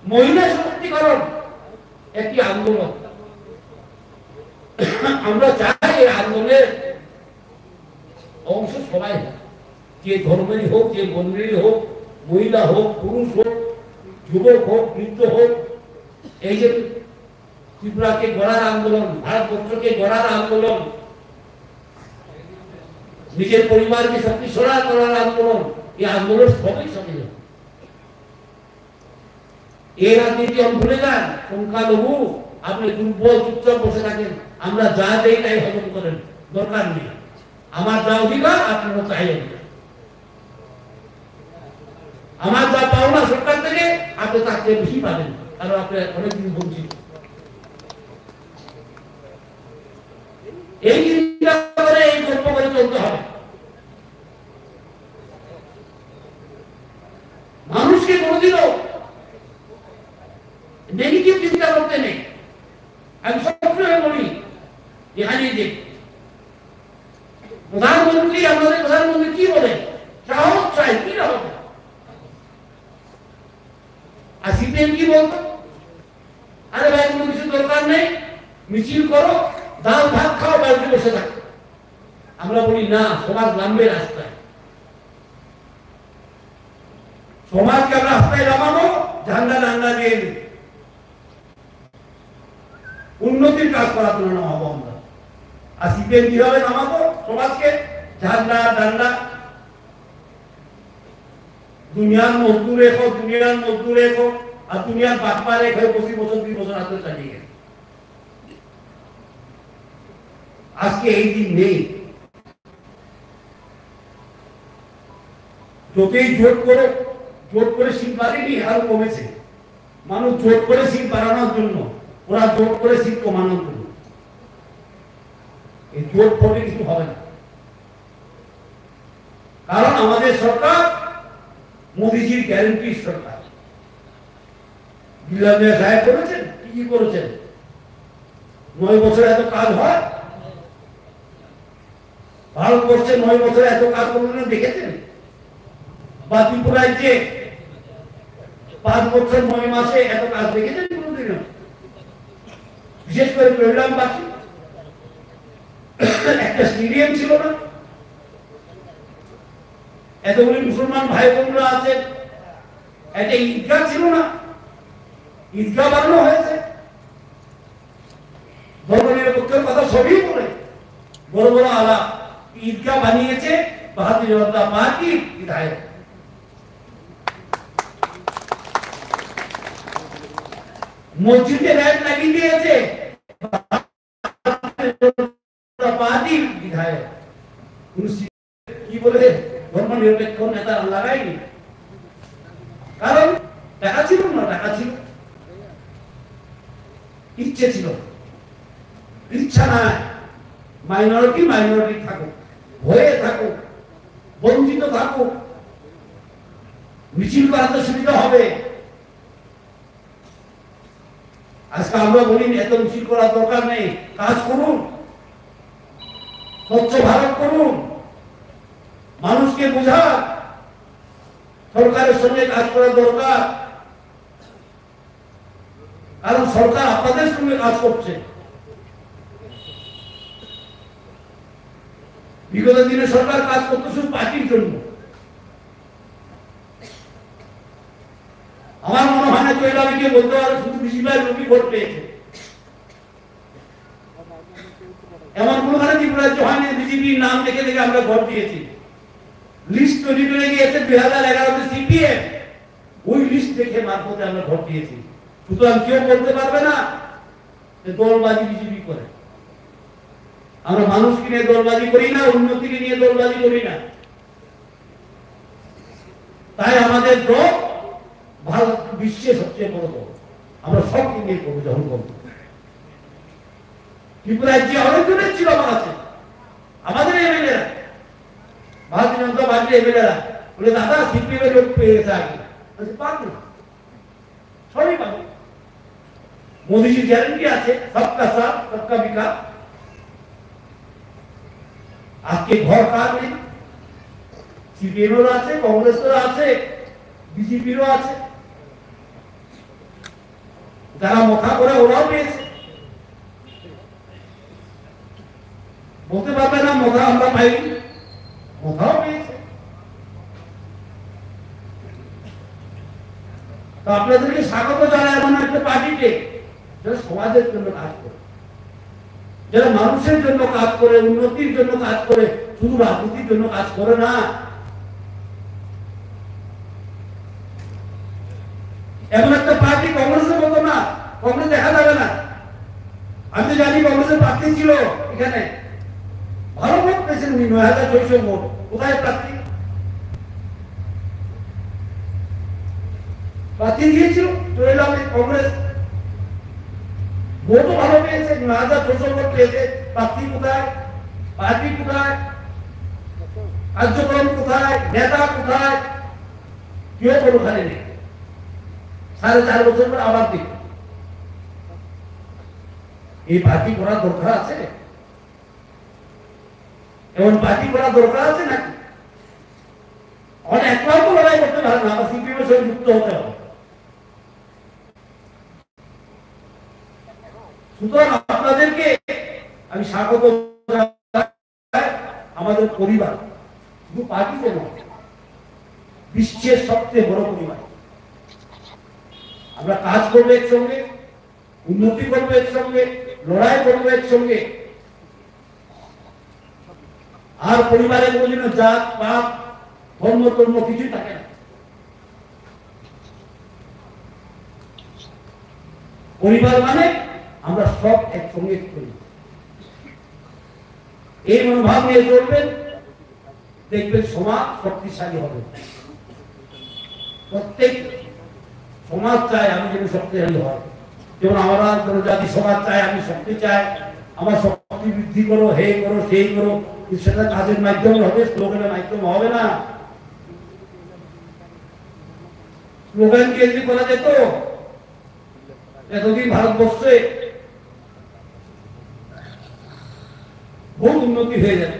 মহিলা সশক্তিকরণ একটি আন্দোলন। আমরা চাই এই আন্দোলনের অংশ সবাই, যে ধর্মেরই হোক, যে বর্ণেরই হোক, মহিলা হোক, পুরুষ হোক, যুবক হোক, বৃদ্ধ হোক। এই যে ত্রিপুরাকে গড়ার আন্দোলন, ভারতবর্ষকে গড়ার আন্দোলন, নিজের পরিবারকে শক্তিশালী করার আন্দোলন, এই আন্দোলন সবাই সঙ্গে এই রাজনীতি আমি ভুলে যান, সংখ্যালঘু আপনি দুর্বল চুপচাপ বসে থাকেন, আমরা যা দেই তাই হজম করেন, দরকার নেই। আমার যা অধিকার আপনারা চাই অধিকার, আমার যা পাওনা সরকার থেকে আপনি তার চেয়ে বেশি পাবেন, কারণ আপনি অনেকদিন বঞ্চিত। এই চিন্তা করে এই গল্প করে চলতে হবে। মানুষকে কোনোদিনও নেগেটিভ চিন্তা করতে নেই। আমি সবসময় বলি এখানে যে প্রধানমন্ত্রী, আমাদের প্রধানমন্ত্রী কি বলে, সাহস চাই, কি না হবে। আর সিপিএম কি বলতো, আরে ভাই কোনো কিছু দরকার নেই, মিছিল করো, ডাল ভাত খাও, বাড়িতে বসে থাকো। আমরা বলি না, সমাজ নামবে রাস্তায়, সমাজকে আমরা রাস্তায় নামাবো, ঝান্ডা ডান্ডা দিয়ে দিই, উন্নতির কাজ করার জন্য নামাবো আমরা। আর সিপিএম কিভাবে নামাবো সমাজকে, ঝান্ডা ডান্ডা, দুনিয়ার মজদুর রেখো, দুনিয়ার মজদুর রেখো, আর দুনিয়ার বাপমা রেখে 25 বছর 2 বছর হাতে চালিয়ে গেছে। আজকে এই দিন নেই। যতই জোট করে সিট বাড়েনি, আরো কমেছে। মানুষ জোট করে সিট বাড়ানোর জন্য, ওরা জোট করে সিট কমানোর জন্য। এই জোট ফোটে কিছু হবে না, কারণ আমাদের সরকার মোদীজির গ্যারান্টির সরকার। বিল্লাল সাহেব করেছেন, কি করেছেন, 9 বছরে এত কাজ হয়? ভারতবর্ষে 9 বছরে এত কাজ করলেন দেখেছেন? বা ত্রিপুরায় যে 5 বছর 9 মাসে এত কাজ দেখেছেন কোনদিনও? বিশেষ করে কৈলামবাসী, একটা স্টেডিয়াম ছিল না, এতগুলি মুসলমান ভাই বোনরা আছেন, একটা ঈদগাহ ছিল না, ঈদগাহ বানানো হয়েছে। ধর্মনিরপেক্ষের কথা সবই বলে, বড় বড় আলাপ, ঈদগাহ বানিয়েছে ভারতীয় জনতা পার্টির বিধায়ক। মসজিদে লাইট লাগিয়ে দিয়েছে পার্টির বিধায়ক। কি বলে ধর্মনিরপেক্ষ নেতা লাগায়নি, কারণ টাকা ছিল না, টাকা ছিল, ইচ্ছে ছিল। ইচ্ছা নাই, মাইনরিটি থাকুক, হয়ে থাকুক, বঞ্চিত থাকুক, মিছিল করাতে সুবিধা হবে। আজকে আমরা বলি এত মিছিল করার দরকার নেই, কাজ করুন, স্বচ্ছ ভারত করুন, মানুষকে বোঝা সরকারের সঙ্গে কাজ করা দরকার, কারণ সরকার আপনাদের সঙ্গে কাজ করছে। বিগত দিনে সরকার কাজ করতে শুধু পার্টির জন্য। আমার মনে হয় না কৈলামীকে বলতে পারে শুধু বিজেপির লোকই ভোট পেয়েছে, এমন কোনখানে ত্রিপুরা রাজ্য হয়নি বিজেপির নাম দেখে দেখে আমরা ভোট দিয়েছি। লিস্ট তৈরি করে গিয়েছে 2011-তে সিপিএম, ওই লিস্ট দেখে মারফতে আমরা ভোট দিয়েছি। সুতরাং কেউ বলতে পারবে না যে দলবাজি বিজেপি করে। আমরা মানুষকে নিয়ে দলবাজি করি না, উন্নতিকে নিয়ে দলবাজি করি না। তাই আমাদের দল ভারত বিশ্বের সবচেয়ে বড় দল, আমরা সবকে নিয়ে করবো যখন করবো। ত্রিপুরায় যে অনেকজনের ছিল আমার আছে, আমাদের এমএলএরা, ভারতীয় জনতা পার্টির এমএলএরা বলে দাদা সিপিএমের লোক পেয়েছে আগে, পারবো না, সবই পাবো। মোদীজির গ্যারান্টি আছে, সবকা সাথ সবকা বিকাশ। আজকে ঘর কাজ নেই, সিপিএমেরও আছে, কংগ্রেসেরও আছে, বিজেপিরও আছে, যারা মাথা করে ওরাও পেয়েছে। বলতে পারবে না মাথা আমরা পাইনি, মাথাও পেয়েছে। তো আপনাদেরকে স্বাগত জানাই এমন একটা পার্টিতে যারা সমাজের জন্য কাজ করে, যারা মানুষের জন্য কাজ করে, উন্নতির জন্য কাজ করে, শুধু রাজনীতির জন্য কাজ করে না। এমন একটা পার্টি কংগ্রেসের মতো না, কংগ্রেস দেখা যাবে না। আমি তো জানি কংগ্রেসের প্রার্থী ছিল এখানে, ভালো ভোট পেয়েছেন উনি, ৯,৬০০ ভোট। কোথায় প্রার্থী? প্রার্থী দিয়েছিল চলে এলাম কংগ্রেস, ভোটও ভালো পেয়েছে, ৯,৬০০ ভোট পেয়েছে। প্রার্থী কোথায়? পার্টি কোথায়? কার্যক্রম কোথায়? নেতা কোথায়? কেউ কোনোখানে নেই। ৪.৫ বছর পর আবার দিক। এই পার্টি করার দরকার আছে? এমন পার্টি করার দরকার আছে নাকি? একলাও তো লড়াই করতে পারে না, আমার সিপিএম এর সঙ্গে যুক্ত হতে হবে। সুতরাং আপনাদেরকে আমি স্বাগত জানাই। আমাদের পরিবার শুধু পার্টিতে নয়, বিশ্বের সবচেয়ে বড় পরিবার। আমরা কাজ করবো একসঙ্গে, উন্নতি করবো একসঙ্গে, লড়াই করবো একসঙ্গে। আর পরিবারের কোনো জাত পাত ধর্ম টর্ম কিছুই থাকে না। পরিবার মানে আমরা সব একসঙ্গে করি। এই মনোভাব নিয়ে চলবেন, দেখবেন সমাজ শক্তিশালী হবে। প্রত্যেক সমাজ চায় আমি যেন শক্তিশালী হয়, যেমন আমরা জনজাতি সমাজ চায় আমি শক্তি চাই, আমার শক্তি বৃদ্ধি করো, হে করো, সেই করো। সেটা কাজের মাধ্যমে হবে, স্লোগানের মাধ্যমে হবে না। স্লোগান দিয়ে যদি করা যেত, এতদিন ভারতবর্ষে বহু উন্নতি হয়ে যাবে।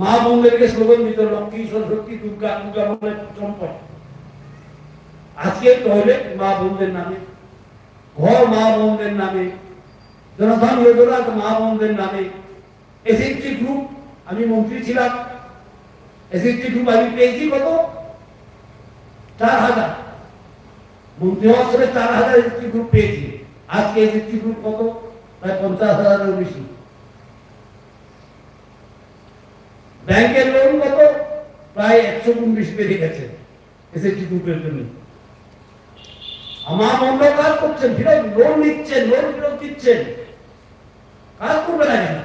মা বোনদেরকে স্লোগান দিত, লক্ষ্মী সরস্বতী দুর্গা পূজা বলে সম্পদ। আজকে টয়লেট মা বোনদের নামে, ঘর মা বোনদের নামে, জনধন যোজনা মা বোনদের নামে। এসএসজি গ্রুপ, আমি মন্ত্রী ছিলাম, এসএসজি গ্রুপ আমি পেয়েছি কত? ৪,০০০। মন্ত্রী হওয়ার সময় ৪,০০০ এসএসজি গ্রুপ পেয়েছি। আজকে এসএসজি গ্রুপ কত? প্রায় ৫০,০০০-এর বেশি। ব্যাংকের লোন কত? প্রায় ১০০ গুণ বেশি বেড়ে গেছে এসএসজি গ্রুপের জন্য। আমার অন্য কাজ করছেন, ফিরে লোন নিচ্ছেন, লোন ফেরত দিচ্ছেন, কাজ করবে না কেন?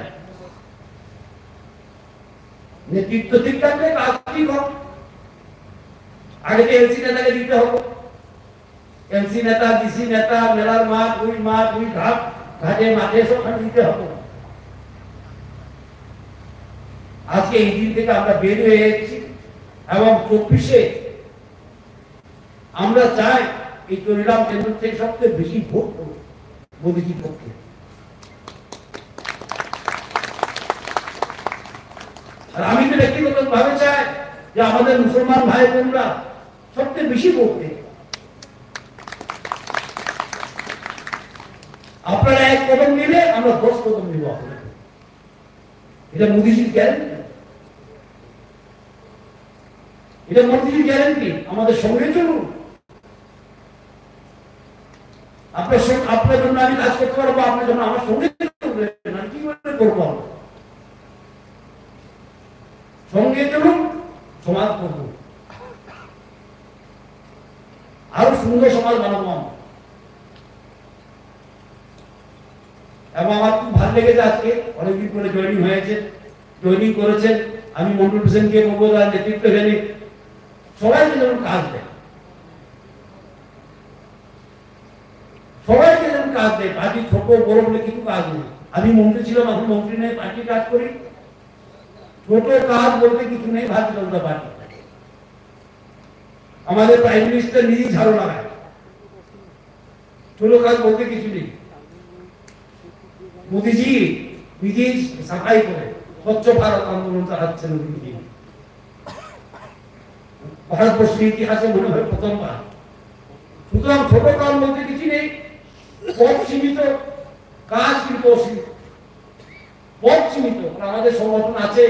নেতৃত্ব ঠিক থাকলে কাজ ঠিক হবে। আগে তো এলসি নেতাকে দিতে হবে। এলসি নেতা, ডিসি নেতা, মেলার মাঠ, ওই ঘাট, ঘাটে মাঠে সবখানে দিতে হবে। আজকে এই দিন থেকে আমরা বের হয়ে এসেছি এবং ২৪-এ আমরা চাই এই চরিরাম কেন্দ্র থেকে সবচেয়ে বেশি ভোট করব মোদীজির পক্ষে। আর আমি তো ব্যক্তিগত ভাবে চাই যে আমাদের মুসলমান ভাই বোনরা সবচেয়ে বেশি ভোট দেয়। আপনারা ১ কদম নিলে আমরা ১০ কদম নিব। এটা মোদীজির গ্যারান্টি, এটা মোদীজির গ্যারান্টি। আমাদের সঙ্গে চলুন। আপনার জন্য আমি কাজ করতে পারবো, আপনার জন্য আমার সঙ্গে চলবেন। কি করে করবো? সঙ্গে চলুন, সমাজ করব, আরো সুন্দর সমাজ বানাবো আমরা। এবং আমার খুব ভালো লেগেছে আজকে অনেকদিন পরে জয়েনিং করেছেন। আমি মন্ডল হোসেনকে বলবো, তার নেতৃত্ব এখানে সবাইকে যেমন কাজ দেয়, সবাইকে যেমন কাজ দেয়। পার্টি ছোট বড় বলে কিছু কাজ নেই। আমি মন্ত্রী ছিলাম, এখন মন্ত্রী নেই, পার্টি কাজ করি। ছোট কাজ বলতে কিছু নেই ভারতীয় জনতা পার্টি। আমাদের প্রাইম মিনিস্টার নিজেই ঝাড়ু লাগায়, ছোট কাজ বলতে কিছু নেই। মোদীজি নিজেই সাফাই করে স্বচ্ছ ভারত আন্দোলন চালাচ্ছেন মোদীজি। ভারতবর্ষের ইতিহাসে মনে হয় প্রথমবার। সুতরাং ছোট কাজ বলতে কিছু নেই। পথ সীমিত, কাজ কিন্তু অসীমিত। পথ সীমিত। আমাদের সংগঠন আছে,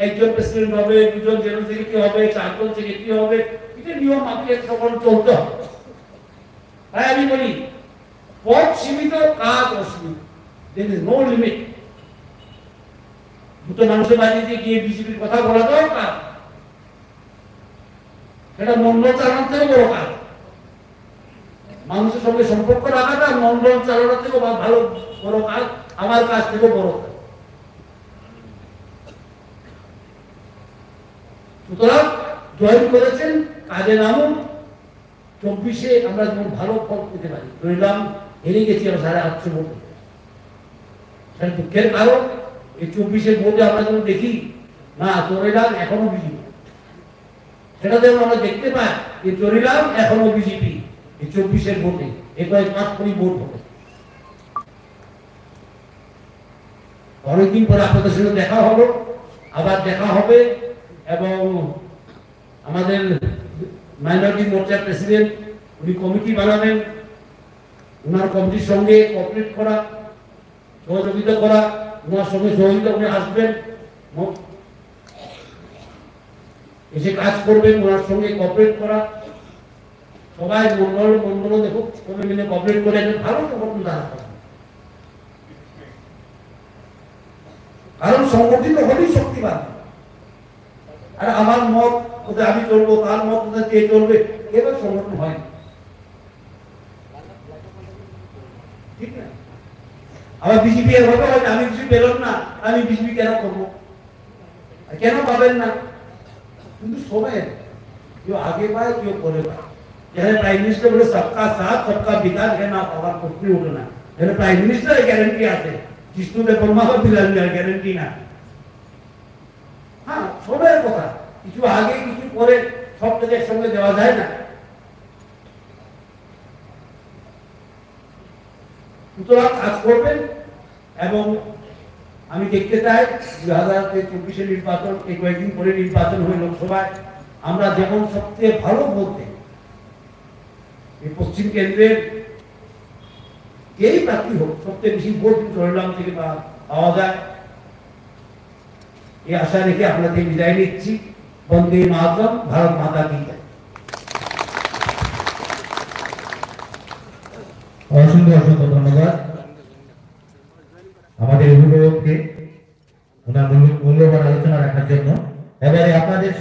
একজন প্রেসিডেন্ট হবে, দুজন জেনারেল সেক্রেটারি হবে, ৪ জন সেক্রেটারি হবে। এটা নিয়ম মাফিক সংগঠন চলতে হবে। তাই আমি বলি পথ সীমিত, কাজ অসীমিত। There is no limit. দুটো মানুষের বাড়িতে গিয়ে বিজেপির কথা বলা দরকার, সেটা মন্ডল চালানোর থেকে বড় কাজ। মানুষের সঙ্গে সম্পর্ক রাখাটা মন্ডল চালানো থেকেও ভালো বড় কাজ, আমার কাছ থেকেও বড় কাজ। সুতরাং জয়েন করেছেন, কাজে নামুন। 24-এ আমরা যেমন ভালো ফল পেতে পারি, ধরলাম হেরে গেছি আমরা 850 ভোটে, সেটা দুঃখের কারণ। এই 24-এর ভোটে আমরা যেমন দেখি না চোরেলাম এখনো বিজেপি, সেটা যেমন আমরা দেখতে পাই যে চোরেলাম এখনো বিজেপি এই 24-এর ভোটে, এরপরে 5 ভোট হবে। অনেকদিন পরে আপনাদের সঙ্গে দেখা হলো, আবার দেখা হবে। এবং আমাদের মাইনরিটি মোর্চার প্রেসিডেন্ট উনি কমিটি বানাবেন, ওনার কমিটির সঙ্গে কোঅপারেট করা, সহযোগিতা করা, ওনার সঙ্গে সহযোগিতা উনি আসবেন, এসে কাজ করবেন, ওনার সঙ্গে কোঅপারেট করা। সবাই মন্ডল দেখুক সবাই মিলে কোঅপারেট করে একটা ভালো সংগঠন দাঁড়া করা। কারণ সংগঠিত হলেই শক্তিবান। আর আমার মত কোথায় আমি চলবো, তার মত কোথায় কে চলবে, এবার সংগঠন হয় না, ঠিক না? আবার বিজেপি এর ভাবে হয় আমি কিছু পেলাম না, আমি বিজেপি কেন করবো, কেন পাবেন না? কিন্তু সবাই কেউ আগে পায়, কেউ পরে পায়। যেখানে প্রাইম মিনিস্টার বলে সবকা সাথ সবকা বিকাশ, এখানে পাওয়ার প্রশ্ন ওঠে না। এখানে প্রাইম মিনিস্টারের গ্যারেন্টি আছে, জিষ্ণুদেব বর্মাকে দিলেন গ্যারেন্টি না। হ্যাঁ, সবের কথা, কিছু আগে কিছু পরে সবটাকে একসঙ্গে দেওয়া যায় না। সুতরাং কাজ করবেন। এবং আমি দেখতে চাই 2024-এর নির্বাচন, এই কয়েকদিন পরে নির্বাচন হয়ে লোকসভায় আমরা যেমন সবচেয়ে ভালো বলতে এই পশ্চিম কেন্দ্রের যেই প্রার্থী হোক সবচেয়ে বেশি ভোট চট্টগ্রাম থেকে পাওয়া যায়, এই আশা রেখে আপনাদের বিদায় নিচ্ছি। বন্দে মাতরম, ভারত মাতা কি জয়। অসংখ্য অসংখ্য ধন্যবাদ আমাদের অভিভাবককে ওনার মূল্যবান আলোচনা রাখার জন্য। এবারে আপনাদের